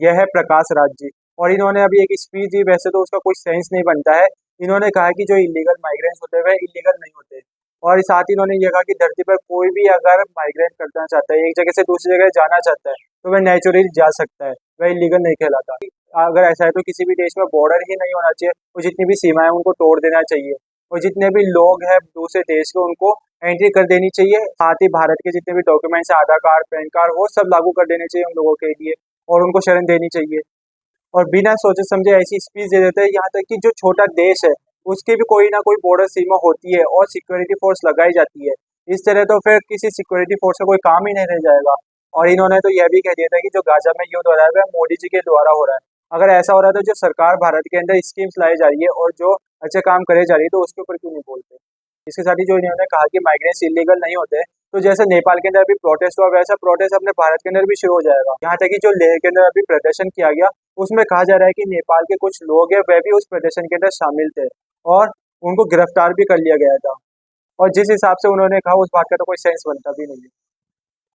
यह है प्रकाश राज जी। और इन्होंने अभी एक स्पीच दी, वैसे तो उसका कोई सेंस नहीं बनता है। इन्होंने कहा कि जो इलीगल माइग्रेंट्स होते हैं वह इलीगल नहीं होते। और साथ ही इन्होंने ये कहा कि धरती पर कोई भी अगर माइग्रेट करना चाहता है, एक जगह से दूसरी जगह जाना चाहता है, तो वह नेचुरली जा सकता है, वह इलीगल नहीं कहलाता। अगर ऐसा है तो किसी भी देश में बॉर्डर ही नहीं होना चाहिए, और जितनी भी सीमाएं उनको तोड़ देना चाहिए, और जितने भी लोग हैं दूसरे देश के उनको एंट्री कर देनी चाहिए। साथ ही भारत के जितने भी डॉक्यूमेंट्स हैं, आधार कार्ड, पैन कार्ड, वो सब लागू कर देने चाहिए उन लोगों के लिए, और उनको शरण देनी चाहिए। और बिना सोचे समझे ऐसी स्पीच दे देते हैं, यहाँ तक कि जो छोटा देश है उसकी भी कोई ना कोई बॉर्डर सीमा होती है और सिक्योरिटी फोर्स लगाई जाती है। इस तरह तो फिर किसी सिक्योरिटी फोर्स का कोई काम ही नहीं रह जाएगा। और इन्होंने तो यह भी कह दिया था कि जो गाजा में युद्ध हो रहा है वह मोदी जी के द्वारा हो रहा है। अगर ऐसा हो रहा है तो जो सरकार भारत के अंदर स्कीम्स लाई जा रही है और जो अच्छे काम करे जा रही है, तो उसके ऊपर क्यों नहीं बोलते। इसके साथ ही जो इन्होंने कहा कि माइग्रेंट्स इलीगल नहीं होते, तो जैसे नेपाल के अंदर अभी प्रोटेस्ट हुआ, वैसा प्रोटेस्ट अपने भारत के अंदर भी शुरू हो जाएगा। यहाँ तक कि जो लेह के अंदर अभी प्रदर्शन किया गया, उसमें कहा जा रहा है कि नेपाल के कुछ लोग हैं वह भी उस प्रदर्शन के अंदर शामिल थे, और उनको गिरफ्तार भी कर लिया गया था। और जिस हिसाब से उन्होंने कहा, उस बात का तो कोई सेंस बनता भी नहीं है।